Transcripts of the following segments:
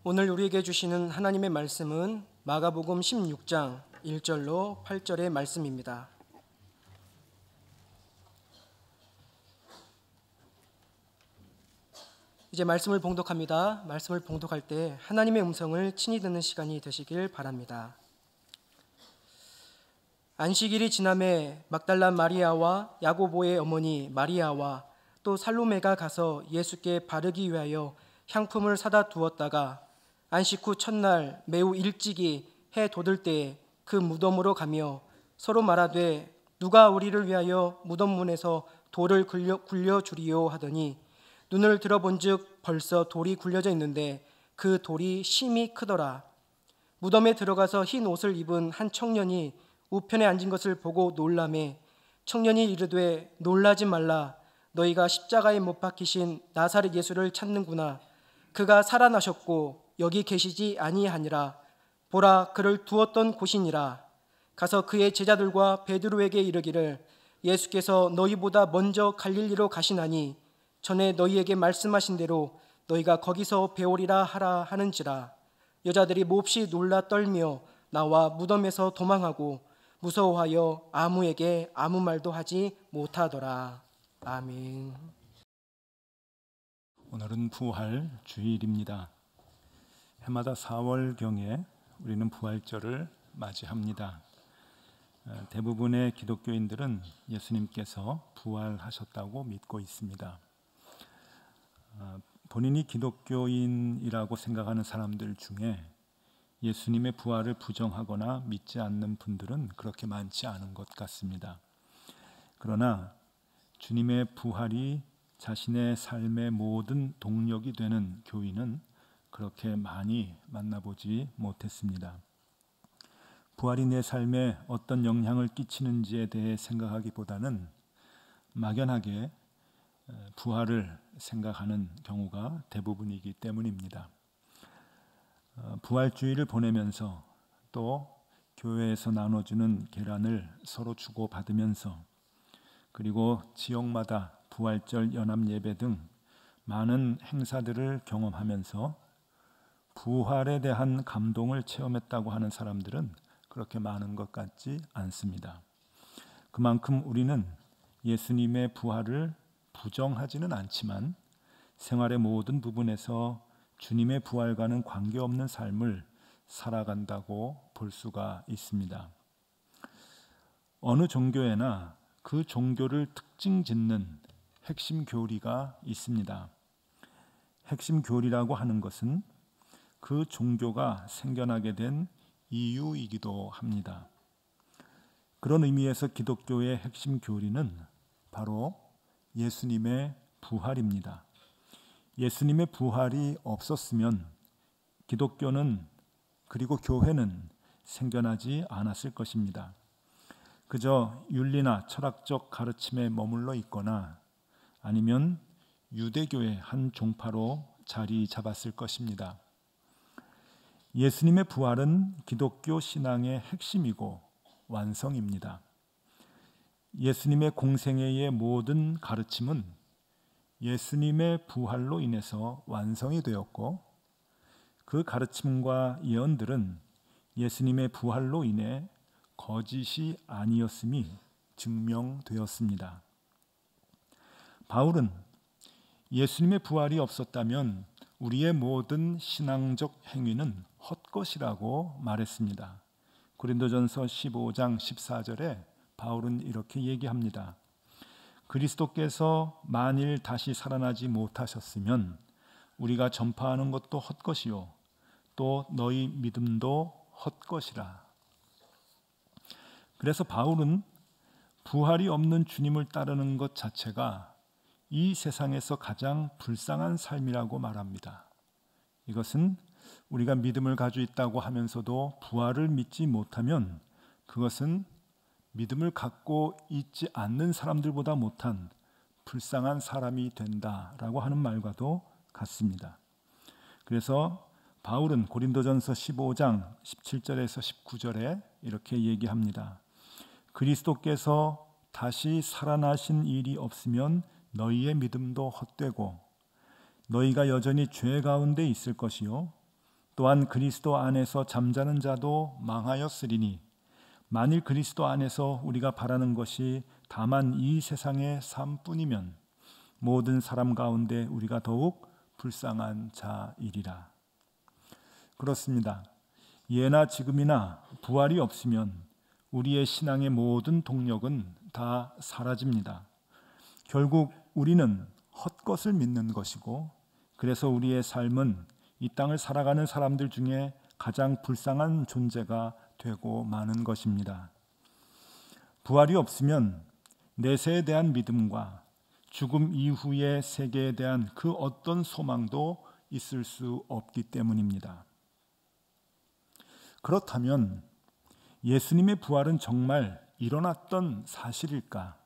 오늘 우리에게 주시는 하나님의 말씀은 마가복음 16장 1절로 8절의 말씀입니다. 이제 말씀을 봉독합니다. 말씀을 봉독할 때 하나님의 음성을 친히 듣는 시간이 되시길 바랍니다. 안식일이 지남에 막달라 마리아와 야고보의 어머니 마리아와 또 살로메가 가서 예수께 바르기 위하여 향품을 사다 두었다가 안식 후 첫날 매우 일찍이 해 돋을 때에 그 무덤으로 가며 서로 말하되 누가 우리를 위하여 무덤 문에서 돌을 굴려주리요 하더니 눈을 들어본즉 벌써 돌이 굴려져 있는데 그 돌이 심히 크더라. 무덤에 들어가서 흰 옷을 입은 한 청년이 우편에 앉은 것을 보고 놀라매 청년이 이르되 놀라지 말라. 너희가 십자가에 못 박히신 나사렛 예수를 찾는구나. 그가 살아나셨고 여기 계시지 아니하니라. 보라, 그를 두었던 곳이니라. 가서 그의 제자들과 베드로에게 이르기를 예수께서 너희보다 먼저 갈릴리로 가시나니 전에 너희에게 말씀하신 대로 너희가 거기서 배우리라 하라 하는지라. 여자들이 몹시 놀라 떨며 나와 무덤에서 도망하고 무서워하여 아무에게 아무 말도 하지 못하더라. 아멘. 오늘은 부활 주일입니다. 해마다 4월경에 우리는 부활절을 맞이합니다. 대부분의 기독교인들은 예수님께서 부활하셨다고 믿고 있습니다. 본인이 기독교인이라고 생각하는 사람들 중에 예수님의 부활을 부정하거나 믿지 않는 분들은 그렇게 많지 않은 것 같습니다. 그러나 주님의 부활이 자신의 삶의 모든 동력이 되는 교인은 그렇게 많이 만나보지 못했습니다. 부활이 내 삶에 어떤 영향을 끼치는지에 대해 생각하기보다는 막연하게 부활을 생각하는 경우가 대부분이기 때문입니다. 부활주의를 보내면서 또 교회에서 나눠주는 계란을 서로 주고받으면서 그리고 지역마다 부활절 연합예배 등 많은 행사들을 경험하면서 부활에 대한 감동을 체험했다고 하는 사람들은 그렇게 많은 것 같지 않습니다. 그만큼 우리는 예수님의 부활을 부정하지는 않지만 생활의 모든 부분에서 주님의 부활과는 관계없는 삶을 살아간다고 볼 수가 있습니다. 어느 종교에나 그 종교를 특징 짓는 핵심 교리가 있습니다. 핵심 교리라고 하는 것은 그 종교가 생겨나게 된 이유이기도 합니다. 그런 의미에서 기독교의 핵심 교리는 바로 예수님의 부활입니다. 예수님의 부활이 없었으면 기독교는 그리고 교회는 생겨나지 않았을 것입니다. 그저 윤리나 철학적 가르침에 머물러 있거나 아니면 유대교의 한 종파로 자리 잡았을 것입니다. 예수님의 부활은 기독교 신앙의 핵심이고 완성입니다. 예수님의 공생애의 모든 가르침은 예수님의 부활로 인해서 완성이 되었고 그 가르침과 예언들은 예수님의 부활로 인해 거짓이 아니었음이 증명되었습니다. 바울은 예수님의 부활이 없었다면 우리의 모든 신앙적 행위는 헛것이라고 말했습니다. 고린도전서 15장 14절에 바울은 이렇게 얘기합니다. 그리스도께서 만일 다시 살아나지 못하셨으면 우리가 전파하는 것도 헛것이요 또 너희 믿음도 헛것이라. 그래서 바울은 부활이 없는 주님을 따르는 것 자체가 이 세상에서 가장 불쌍한 삶이라고 말합니다. 이것은 우리가 믿음을 가지고 있다고 하면서도 부활을 믿지 못하면 그것은 믿음을 갖고 있지 않는 사람들보다 못한 불쌍한 사람이 된다라고 하는 말과도 같습니다. 그래서 바울은 고린도전서 15장 17절에서 19절에 이렇게 얘기합니다. 그리스도께서 다시 살아나신 일이 없으면 너희의 믿음도 헛되고 너희가 여전히 죄 가운데 있을 것이요 또한 그리스도 안에서 잠자는 자도 망하였으리니 만일 그리스도 안에서 우리가 바라는 것이 다만 이 세상의 삶뿐이면 모든 사람 가운데 우리가 더욱 불쌍한 자이리라. 그렇습니다. 예나 지금이나 부활이 없으면 우리의 신앙의 모든 동력은 다 사라집니다. 결국 우리는 헛것을 믿는 것이고, 그래서 우리의 삶은 이 땅을 살아가는 사람들 중에 가장 불쌍한 존재가 되고 마는 것입니다. 부활이 없으면 내세에 대한 믿음과 죽음 이후의 세계에 대한 그 어떤 소망도 있을 수 없기 때문입니다. 그렇다면 예수님의 부활은 정말 일어났던 사실일까?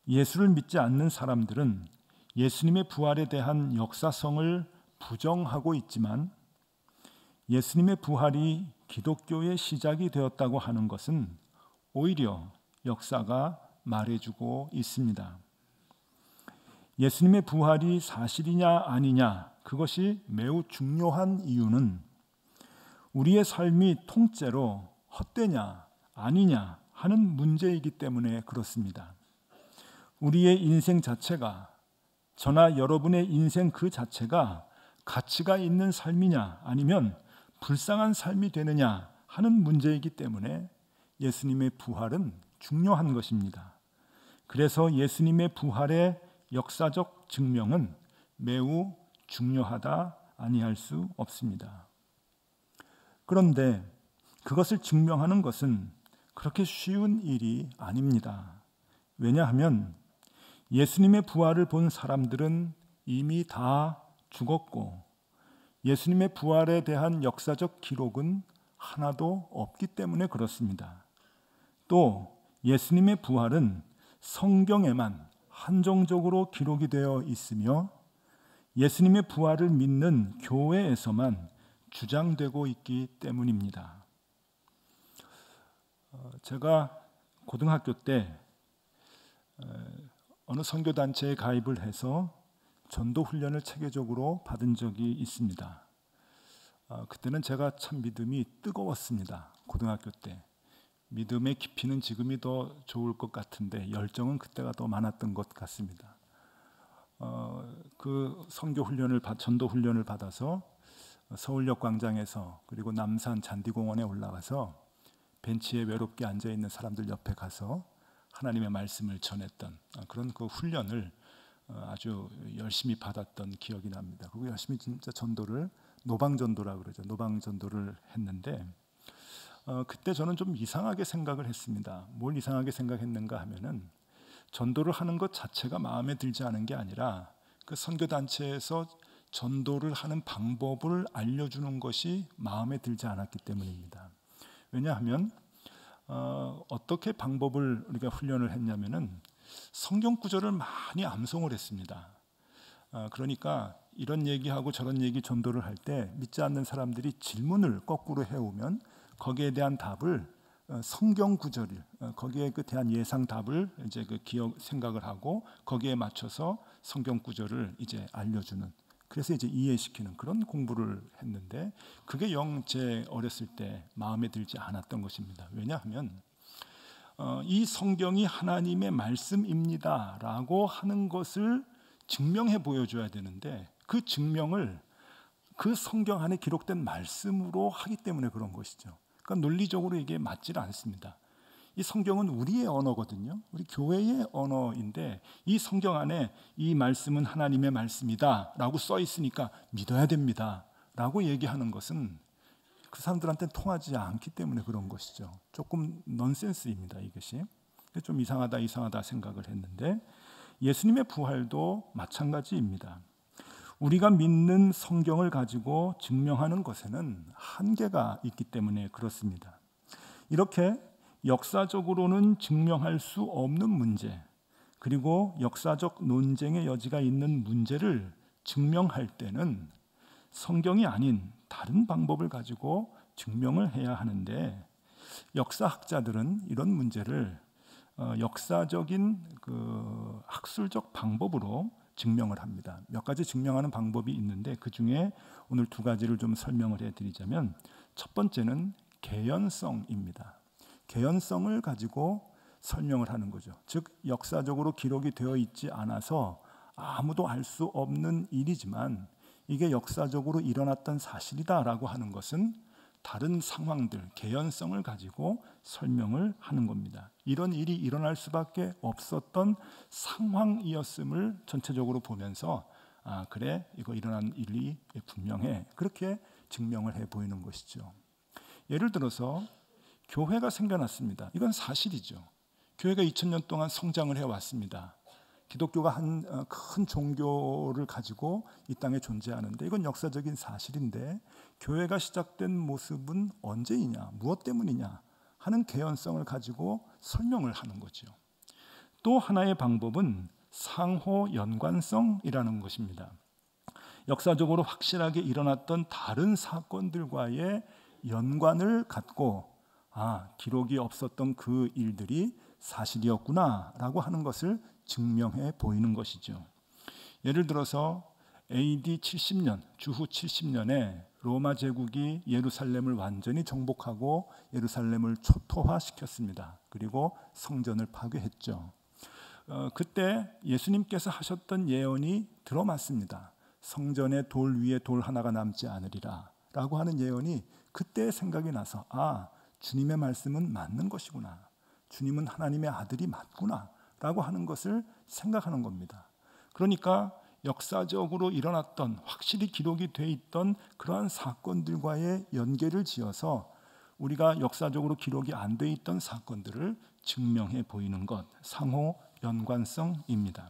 예수를 믿지 않는 사람들은 예수님의 부활에 대한 역사성을 부정하고 있지만, 예수님의 부활이 기독교의 시작이 되었다고 하는 것은 오히려 역사가 말해주고 있습니다. 예수님의 부활이 사실이냐 아니냐, 그것이 매우 중요한 이유는 우리의 삶이 통째로 헛되냐 아니냐 하는 문제이기 때문에 그렇습니다. 우리의 인생 자체가, 저나 여러분의 인생 그 자체가 가치가 있는 삶이냐 아니면 불쌍한 삶이 되느냐 하는 문제이기 때문에 예수님의 부활은 중요한 것입니다. 그래서 예수님의 부활의 역사적 증명은 매우 중요하다 아니할 수 없습니다. 그런데 그것을 증명하는 것은 그렇게 쉬운 일이 아닙니다. 왜냐하면 예수님의 부활을 본 사람들은 이미 다 죽었고, 예수님의 부활에 대한 역사적 기록은 하나도 없기 때문에 그렇습니다. 또 예수님의 부활은 성경에만 한정적으로 기록이 되어 있으며 예수님의 부활을 믿는 교회에서만 주장되고 있기 때문입니다. 제가 고등학교 때 어느 선교단체에 가입을 해서 전도 훈련을 체계적으로 받은 적이 있습니다. 그때는 제가 참 믿음이 뜨거웠습니다. 고등학교 때. 믿음의 깊이는 지금이 더 좋을 것 같은데 열정은 그때가 더 많았던 것 같습니다. 그 선교 훈련을 전도 훈련을 받아서 서울역 광장에서, 그리고 남산 잔디공원에 올라가서 벤치에 외롭게 앉아 있는 사람들 옆에 가서 하나님의 말씀을 전했던 그런 그 훈련을 아주 열심히 받았던 기억이 납니다. 그리고 열심히 진짜 전도를, 노방전도라 그러죠. 노방전도를 했는데 그때 저는 좀 이상하게 생각을 했습니다. 뭘 이상하게 생각했는가 하면은 전도를 하는 것 자체가 마음에 들지 않은 게 아니라 그 선교단체에서 전도를 하는 방법을 알려주는 것이 마음에 들지 않았기 때문입니다. 왜냐하면 어떻게 방법을 우리가 훈련을 했냐면은 성경 구절을 많이 암송을 했습니다. 그러니까 이런 얘기하고 저런 얘기 전도를 할 때 믿지 않는 사람들이 질문을 거꾸로 해오면 거기에 대한 답을 성경 구절을, 거기에 그 대한 예상 답을 이제 그 기억 생각을 하고 거기에 맞춰서 성경 구절을 이제 알려주는, 그래서 이제 이해시키는 그런 공부를 했는데 그게 영 제 어렸을 때 마음에 들지 않았던 것입니다. 왜냐하면 이 성경이 하나님의 말씀입니다라고 하는 것을 증명해 보여줘야 되는데 그 증명을 그 성경 안에 기록된 말씀으로 하기 때문에 그런 것이죠. 그러니까 논리적으로 이게 맞지를 않습니다. 이 성경은 우리의 언어거든요. 우리 교회의 언어인데 이 성경 안에 이 말씀은 하나님의 말씀이다 라고 써 있으니까 믿어야 됩니다 라고 얘기하는 것은 그 사람들한테는 통하지 않기 때문에 그런 것이죠. 조금 넌센스입니다, 이것이. 좀 이상하다 생각을 했는데 예수님의 부활도 마찬가지입니다. 우리가 믿는 성경을 가지고 증명하는 것에는 한계가 있기 때문에 그렇습니다. 이렇게 역사적으로는 증명할 수 없는 문제, 그리고 역사적 논쟁의 여지가 있는 문제를 증명할 때는 성경이 아닌 다른 방법을 가지고 증명을 해야 하는데 역사학자들은 이런 문제를 역사적인 그 학술적 방법으로 증명을 합니다. 몇 가지 증명하는 방법이 있는데 그 중에 오늘 두 가지를 좀 설명을 해드리자면, 첫 번째는 개연성입니다. 개연성을 가지고 설명을 하는 거죠. 즉 역사적으로 기록이 되어 있지 않아서 아무도 알 수 없는 일이지만 이게 역사적으로 일어났던 사실이다라고 하는 것은 다른 상황들, 개연성을 가지고 설명을 하는 겁니다. 이런 일이 일어날 수밖에 없었던 상황이었음을 전체적으로 보면서 그래, 이거 일어난 일이 분명해, 그렇게 증명을 해 보이는 것이죠. 예를 들어서 교회가 생겨났습니다. 이건 사실이죠. 교회가 2000년 동안 성장을 해왔습니다. 기독교가 한 큰 종교를 가지고 이 땅에 존재하는데 이건 역사적인 사실인데, 교회가 시작된 모습은 언제이냐, 무엇 때문이냐 하는 개연성을 가지고 설명을 하는 거죠. 또 하나의 방법은 상호 연관성이라는 것입니다. 역사적으로 확실하게 일어났던 다른 사건들과의 연관을 갖고 기록이 없었던 그 일들이 사실이었구나라고 하는 것을 증명해 보이는 것이죠. 예를 들어서 AD 70년, 주후 70년에 로마 제국이 예루살렘을 완전히 정복하고 예루살렘을 초토화시켰습니다. 그리고 성전을 파괴했죠. 그때 예수님께서 하셨던 예언이 들어맞습니다. 성전의 돌 위에 돌 하나가 남지 않으리라 라고 하는 예언이 그때 생각이 나서 주님의 말씀은 맞는 것이구나, 주님은 하나님의 아들이 맞구나 라고 하는 것을 생각하는 겁니다. 그러니까 역사적으로 일어났던, 확실히 기록이 돼 있던 그러한 사건들과의 연계를 지어서 우리가 역사적으로 기록이 안 돼 있던 사건들을 증명해 보이는 것, 상호 연관성입니다.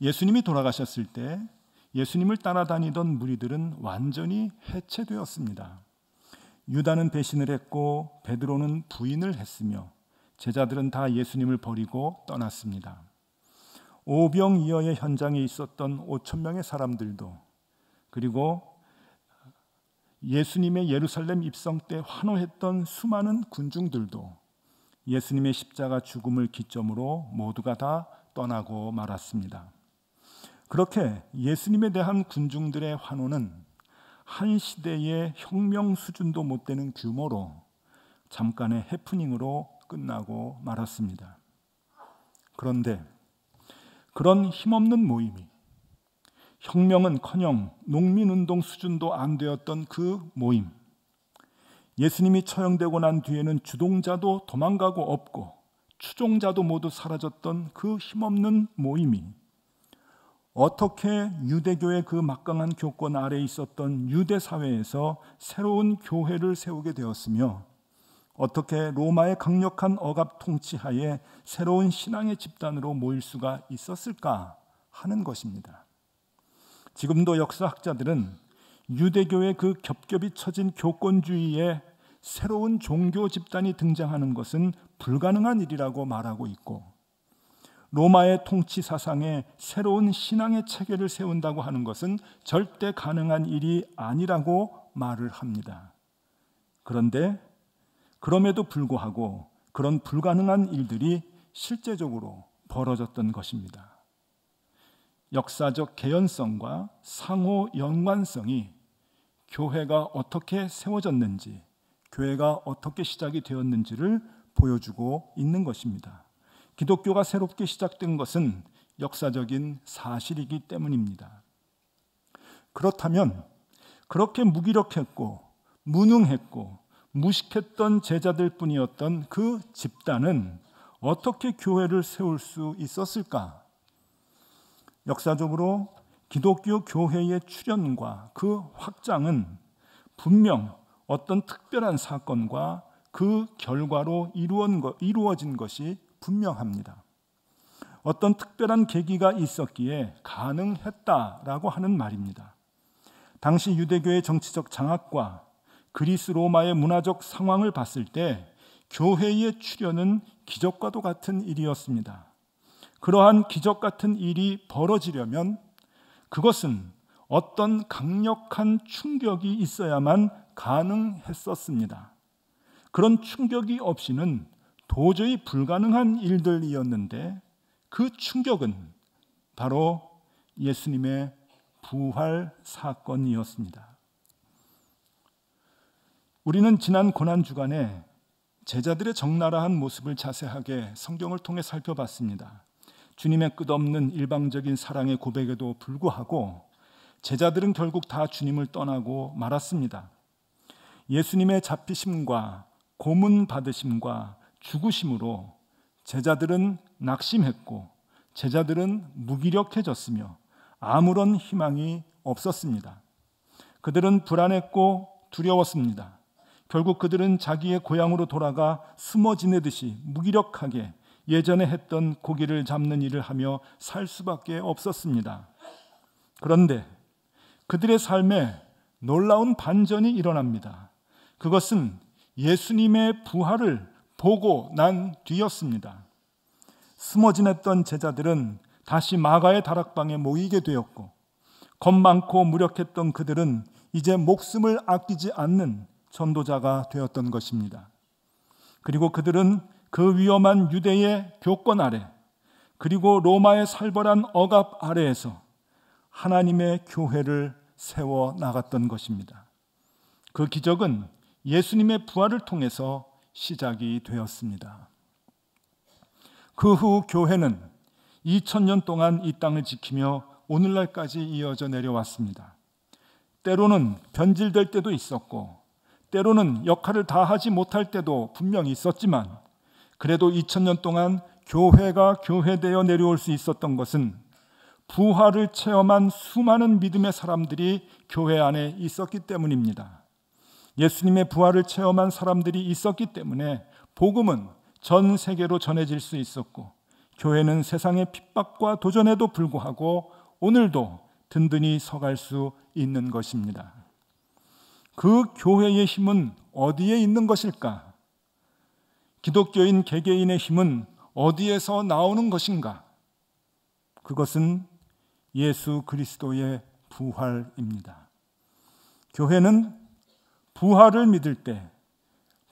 예수님이 돌아가셨을 때 예수님을 따라다니던 무리들은 완전히 해체되었습니다. 유다는 배신을 했고 베드로는 부인을 했으며 제자들은 다 예수님을 버리고 떠났습니다. 오병이어의 현장에 있었던 5,000명의 사람들도, 그리고 예수님의 예루살렘 입성 때 환호했던 수많은 군중들도 예수님의 십자가 죽음을 기점으로 모두가 다 떠나고 말았습니다. 그렇게 예수님에 대한 군중들의 환호는 한 시대의 혁명 수준도 못 되는 규모로 잠깐의 해프닝으로 끝나고 말았습니다. 그런데 그런 힘없는 모임이, 혁명은커녕 농민운동 수준도 안 되었던 그 모임, 예수님이 처형되고 난 뒤에는 주동자도 도망가고 없고 추종자도 모두 사라졌던 그 힘없는 모임이 어떻게 유대교의 그 막강한 교권 아래에 있었던 유대 사회에서 새로운 교회를 세우게 되었으며, 어떻게 로마의 강력한 억압 통치하에 새로운 신앙의 집단으로 모일 수가 있었을까 하는 것입니다. 지금도 역사학자들은 유대교의 그 겹겹이 처진 교권주의에 새로운 종교 집단이 등장하는 것은 불가능한 일이라고 말하고 있고, 로마의 통치 사상에 새로운 신앙의 체계를 세운다고 하는 것은 절대 가능한 일이 아니라고 말을 합니다. 그런데 그럼에도 불구하고 그런 불가능한 일들이 실제적으로 벌어졌던 것입니다. 역사적 개연성과 상호 연관성이 교회가 어떻게 세워졌는지, 교회가 어떻게 시작이 되었는지를 보여주고 있는 것입니다. 기독교가 새롭게 시작된 것은 역사적인 사실이기 때문입니다. 그렇다면 그렇게 무기력했고 무능했고 무식했던 제자들 뿐이었던 그 집단은 어떻게 교회를 세울 수 있었을까? 역사적으로 기독교 교회의 출현과 그 확장은 분명 어떤 특별한 사건과 그 결과로 이루어진 것이 분명합니다. 어떤 특별한 계기가 있었기에 가능했다라고 하는 말입니다. 당시 유대교의 정치적 장악과 그리스 로마의 문화적 상황을 봤을 때 교회의 출현은 기적과도 같은 일이었습니다. 그러한 기적 같은 일이 벌어지려면 그것은 어떤 강력한 충격이 있어야만 가능했었습니다. 그런 충격이 없이는 도저히 불가능한 일들이었는데, 그 충격은 바로 예수님의 부활 사건이었습니다. 우리는 지난 고난주간에 제자들의 적나라한 모습을 자세하게 성경을 통해 살펴봤습니다. 주님의 끝없는 일방적인 사랑의 고백에도 불구하고 제자들은 결국 다 주님을 떠나고 말았습니다. 예수님의 잡히심과 고문 받으심과 죽으심으로 제자들은 낙심했고 제자들은 무기력해졌으며 아무런 희망이 없었습니다. 그들은 불안했고 두려웠습니다. 결국 그들은 자기의 고향으로 돌아가 숨어 지내듯이 무기력하게 예전에 했던 고기를 잡는 일을 하며 살 수밖에 없었습니다. 그런데 그들의 삶에 놀라운 반전이 일어납니다. 그것은 예수님의 부활을 보고 난 뒤였습니다. 숨어 지냈던 제자들은 다시 마가의 다락방에 모이게 되었고 겁 많고 무력했던 그들은 이제 목숨을 아끼지 않는 전도자가 되었던 것입니다. 그리고 그들은 그 위험한 유대의 교권 아래 그리고 로마의 살벌한 억압 아래에서 하나님의 교회를 세워 나갔던 것입니다. 그 기적은 예수님의 부활을 통해서 시작이 되었습니다. 그 후 교회는 2000년 동안 이 땅을 지키며 오늘날까지 이어져 내려왔습니다. 때로는 변질될 때도 있었고 때로는 역할을 다하지 못할 때도 분명히 있었지만 그래도 2000년 동안 교회가 교회되어 내려올 수 있었던 것은 부활을 체험한 수많은 믿음의 사람들이 교회 안에 있었기 때문입니다. 예수님의 부활을 체험한 사람들이 있었기 때문에 복음은 전 세계로 전해질 수 있었고 교회는 세상의 핍박과 도전에도 불구하고 오늘도 든든히 서갈 수 있는 것입니다. 그 교회의 힘은 어디에 있는 것일까? 기독교인 개개인의 힘은 어디에서 나오는 것인가? 그것은 예수 그리스도의 부활입니다. 교회는 부활을 믿을 때,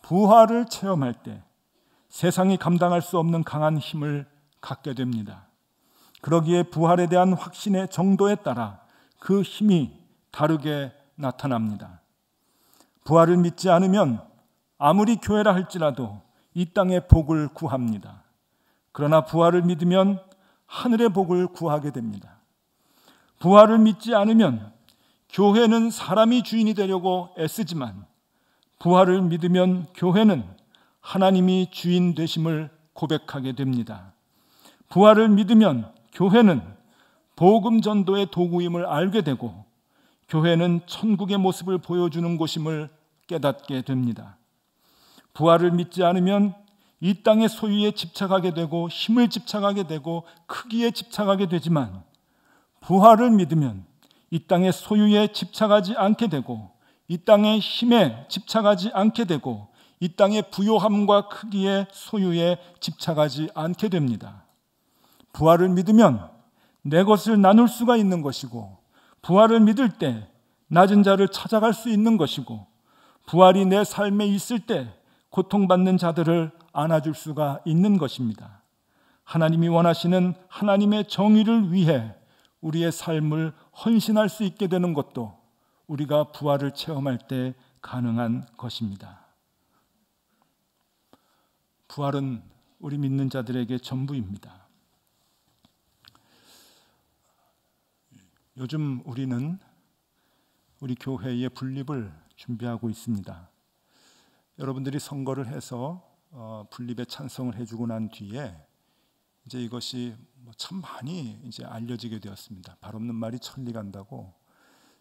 부활을 체험할 때 세상이 감당할 수 없는 강한 힘을 갖게 됩니다. 그러기에 부활에 대한 확신의 정도에 따라 그 힘이 다르게 나타납니다. 부활을 믿지 않으면 아무리 교회라 할지라도 이 땅의 복을 구합니다. 그러나 부활을 믿으면 하늘의 복을 구하게 됩니다. 부활을 믿지 않으면 교회는 사람이 주인이 되려고 애쓰지만 부활을 믿으면 교회는 하나님이 주인 되심을 고백하게 됩니다. 부활을 믿으면 교회는 복음 전도의 도구임을 알게 되고 교회는 천국의 모습을 보여주는 곳임을 깨닫게 됩니다. 부활을 믿지 않으면 이 땅의 소유에 집착하게 되고 힘을 집착하게 되고 크기에 집착하게 되지만 부활을 믿으면 이 땅의 소유에 집착하지 않게 되고 이 땅의 힘에 집착하지 않게 되고 이 땅의 부요함과 크기의 소유에 집착하지 않게 됩니다. 부활을 믿으면 내 것을 나눌 수가 있는 것이고 부활을 믿을 때 낮은 자를 찾아갈 수 있는 것이고 부활이 내 삶에 있을 때 고통받는 자들을 안아줄 수가 있는 것입니다. 하나님이 원하시는 하나님의 정의를 위해 우리의 삶을 헌신할 수 있게 되는 것도 우리가 부활을 체험할 때 가능한 것입니다. 부활은 우리 믿는 자들에게 전부입니다. 요즘 우리는 우리 교회의 분립을 준비하고 있습니다. 여러분들이 선거를 해서 분립에 찬성을 해주고 난 뒤에 이제 이것이 참 많이 이제 알려지게 되었습니다. 발 없는 말이 천리 간다고.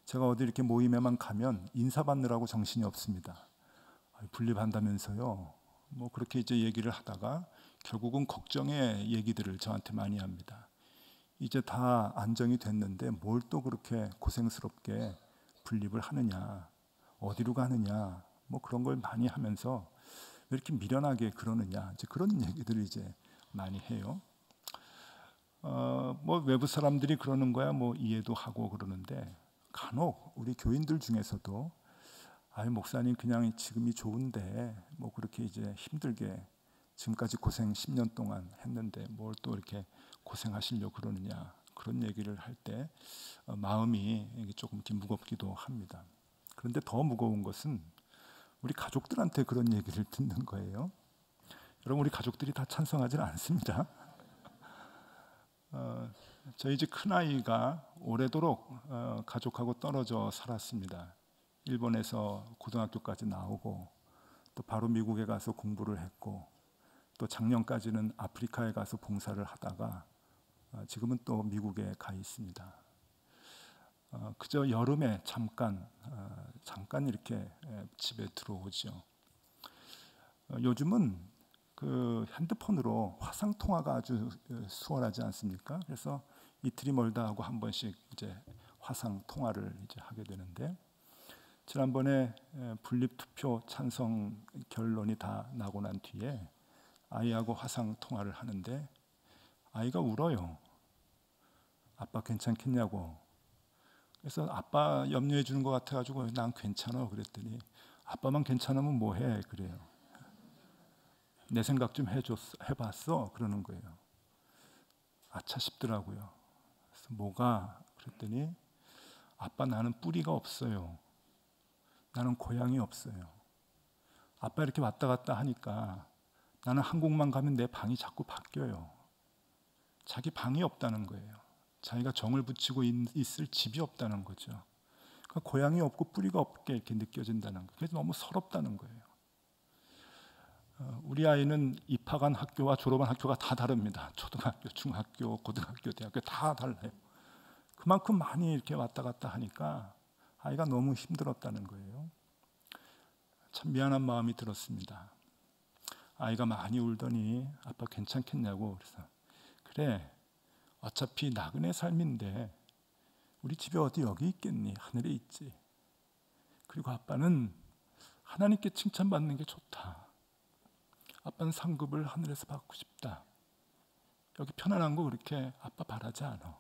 제가 어디 이렇게 모임에만 가면 인사받느라고 정신이 없습니다. 분립한다면서요. 뭐 그렇게 이제 얘기를 하다가 결국은 걱정의 얘기들을 저한테 많이 합니다. 이제 다 안정이 됐는데 뭘 또 그렇게 고생스럽게 분립을 하느냐, 어디로 가느냐, 뭐 그런 걸 많이 하면서 왜 이렇게 미련하게 그러느냐, 이제 그런 얘기들을 이제 많이 해요. 뭐 외부 사람들이 그러는 거야 뭐 이해도 하고 그러는데 간혹 우리 교인들 중에서도 목사님 그냥 지금이 좋은데 뭐 그렇게 이제 힘들게 지금까지 고생 10년 동안 했는데 뭘 또 이렇게 고생하시려고 그러느냐 그런 얘기를 할 때 마음이 조금 무겁기도 합니다. 그런데 더 무거운 것은 우리 가족들한테 그런 얘기를 듣는 거예요. 여러분, 우리 가족들이 다 찬성하지 않습니다. 저희 집 큰아이가 오래도록 가족하고 떨어져 살았습니다. 일본에서 고등학교까지 나오고 또 바로 미국에 가서 공부를 했고 또 작년까지는 아프리카에 가서 봉사를 하다가 지금은 또 미국에 가 있습니다. 그저 여름에 잠깐 이렇게 집에 들어오죠. 요즘은 그 핸드폰으로 화상 통화가 아주 수월하지 않습니까? 그래서 이틀이 멀다 하고 한 번씩 이제 화상 통화를 이제 하게 되는데, 지난번에 분립 투표 찬성 결론이 다 나고 난 뒤에 아이하고 화상 통화를 하는데 아이가 울어요. 아빠 괜찮겠냐고. 그래서 아빠 염려해 주는 것 같아가지고 난 괜찮아 그랬더니 아빠만 괜찮으면 뭐해 그래요. 내 생각 좀 해봤어 그러는 거예요. 아차 싶더라고요. 그래서 뭐가 그랬더니 아빠 나는 뿌리가 없어요. 나는 고향이 없어요. 아빠 이렇게 왔다 갔다 하니까 나는 한국만 가면 내 방이 자꾸 바뀌어요. 자기 방이 없다는 거예요. 자기가 정을 붙이고 있을 집이 없다는 거죠. 그러니까 고향이 없고 뿌리가 없게 이렇게 느껴진다는 거예요. 그래서 너무 서럽다는 거예요. 우리 아이는 입학한 학교와 졸업한 학교가 다 다릅니다. 초등학교, 중학교, 고등학교, 대학교 다 달라요. 그만큼 많이 이렇게 왔다 갔다 하니까 아이가 너무 힘들었다는 거예요. 참 미안한 마음이 들었습니다. 아이가 많이 울더니 아빠 괜찮겠냐고. 그래서 그래, 어차피 나그네 삶인데 우리 집에 어디 여기 있겠니? 하늘에 있지. 그리고 아빠는 하나님께 칭찬받는 게 좋다. 아빠는 상급을 하늘에서 받고 싶다. 여기 편안한 거 그렇게 아빠 바라지 않아.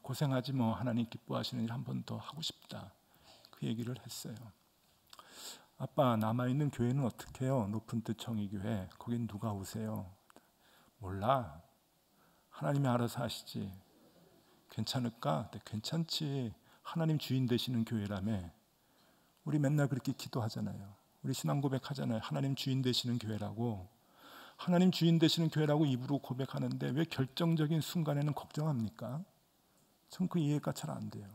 고생하지 뭐, 하나님 기뻐하시는 일 한 번 더 하고 싶다. 그 얘기를 했어요. 아빠, 남아있는 교회는 어떻게 해요? 높은 뜻 정의교회. 거긴 누가 오세요? 몰라. 하나님이 알아서 하시지. 괜찮을까? 네, 괜찮지. 하나님 주인 되시는 교회라며. 우리 맨날 그렇게 기도하잖아요. 우리 신앙 고백하잖아요. 하나님 주인 되시는 교회라고. 하나님 주인 되시는 교회라고 입으로 고백하는데 왜 결정적인 순간에는 걱정합니까? 전 그 이해가 잘 안 돼요.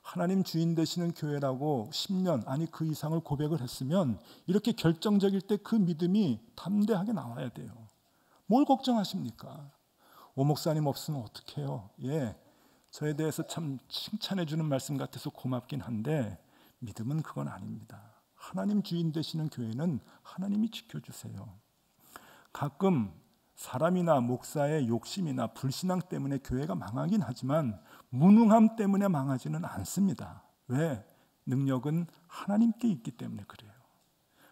하나님 주인 되시는 교회라고 10년 아니 그 이상을 고백을 했으면 이렇게 결정적일 때 그 믿음이 담대하게 나와야 돼요. 뭘 걱정하십니까? 오 목사님 없으면 어떡해요? 예, 저에 대해서 참 칭찬해 주는 말씀 같아서 고맙긴 한데 믿음은 그건 아닙니다. 하나님 주인 되시는 교회는 하나님이 지켜주세요. 가끔 사람이나 목사의 욕심이나 불신앙 때문에 교회가 망하긴 하지만 무능함 때문에 망하지는 않습니다. 왜? 능력은 하나님께 있기 때문에 그래요.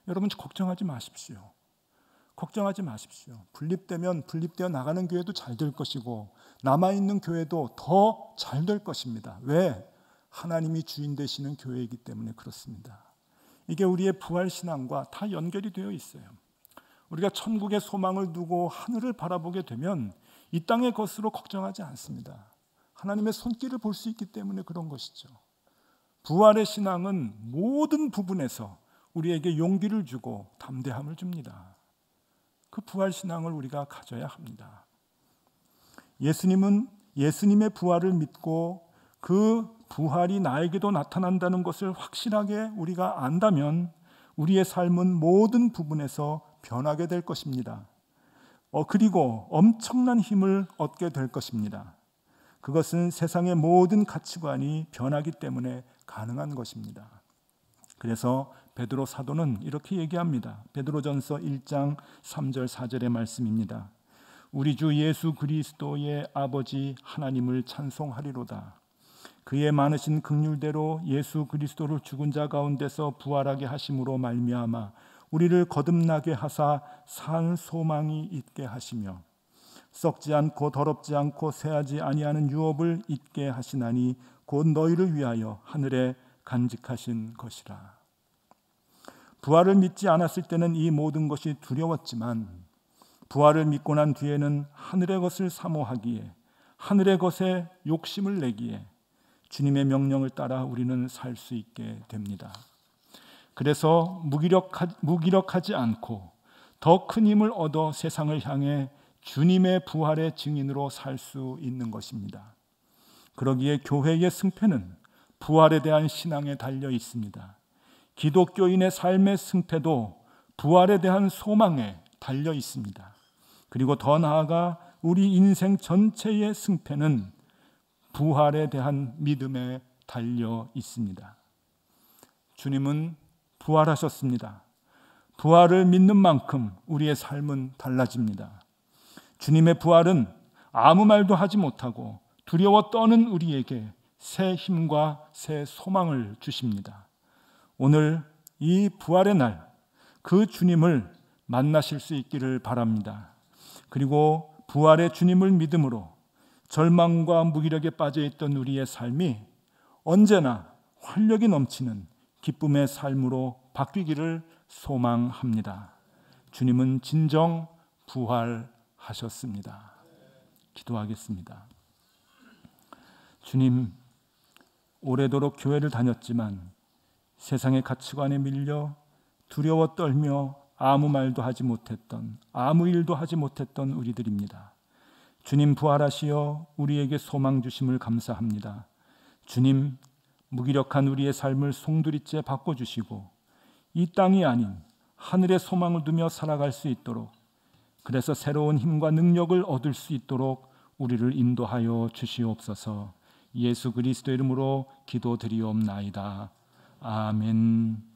여러분 걱정하지 마십시오. 걱정하지 마십시오. 분립되어 나가는 교회도 잘 될 것이고 남아있는 교회도 더 잘 될 것입니다. 왜? 하나님이 주인 되시는 교회이기 때문에 그렇습니다. 이게 우리의 부활신앙과 다 연결이 되어 있어요. 우리가 천국의 소망을 두고 하늘을 바라보게 되면 이 땅의 것으로 걱정하지 않습니다. 하나님의 손길을 볼 수 있기 때문에 그런 것이죠. 부활의 신앙은 모든 부분에서 우리에게 용기를 주고 담대함을 줍니다. 그 부활신앙을 우리가 가져야 합니다. 예수님은 예수님의 부활을 믿고 그 부활이 나에게도 나타난다는 것을 확실하게 우리가 안다면 우리의 삶은 모든 부분에서 변하게 될 것입니다. 그리고 엄청난 힘을 얻게 될 것입니다. 그것은 세상의 모든 가치관이 변하기 때문에 가능한 것입니다. 그래서 베드로 사도는 이렇게 얘기합니다. 베드로전서 1장 3절 4절의 말씀입니다. 우리 주 예수 그리스도의 아버지 하나님을 찬송하리로다. 그의 많으신 긍휼대로 예수 그리스도를 죽은 자 가운데서 부활하게 하심으로 말미암아 우리를 거듭나게 하사 산 소망이 있게 하시며 썩지 않고 더럽지 않고 쇠하지 아니하는 유업을 있게 하시나니 곧 너희를 위하여 하늘에 간직하신 것이라. 부활을 믿지 않았을 때는 이 모든 것이 두려웠지만 부활을 믿고 난 뒤에는 하늘의 것을 사모하기에 하늘의 것에 욕심을 내기에 주님의 명령을 따라 우리는 살 수 있게 됩니다. 그래서 무기력하지 않고 더 큰 힘을 얻어 세상을 향해 주님의 부활의 증인으로 살 수 있는 것입니다. 그러기에 교회의 승패는 부활에 대한 신앙에 달려 있습니다. 기독교인의 삶의 승패도 부활에 대한 소망에 달려 있습니다. 그리고 더 나아가 우리 인생 전체의 승패는 부활에 대한 믿음에 달려 있습니다. 주님은 부활하셨습니다. 부활을 믿는 만큼 우리의 삶은 달라집니다. 주님의 부활은 아무 말도 하지 못하고 두려워 떠는 우리에게 새 힘과 새 소망을 주십니다. 오늘 이 부활의 날, 그 주님을 만나실 수 있기를 바랍니다. 그리고 부활의 주님을 믿음으로 절망과 무기력에 빠져있던 우리의 삶이 언제나 활력이 넘치는 기쁨의 삶으로 바뀌기를 소망합니다. 주님은 진정 부활하셨습니다. 기도하겠습니다. 주님, 오래도록 교회를 다녔지만 세상의 가치관에 밀려 두려워 떨며 아무 말도 하지 못했던, 아무 일도 하지 못했던 우리들입니다. 주님 부활하시어 우리에게 소망 주심을 감사합니다. 주님, 무기력한 우리의 삶을 송두리째 바꿔주시고 이 땅이 아닌 하늘의 소망을 두며 살아갈 수 있도록, 그래서 새로운 힘과 능력을 얻을 수 있도록 우리를 인도하여 주시옵소서. 예수 그리스도 이름으로 기도드리옵나이다. 아멘.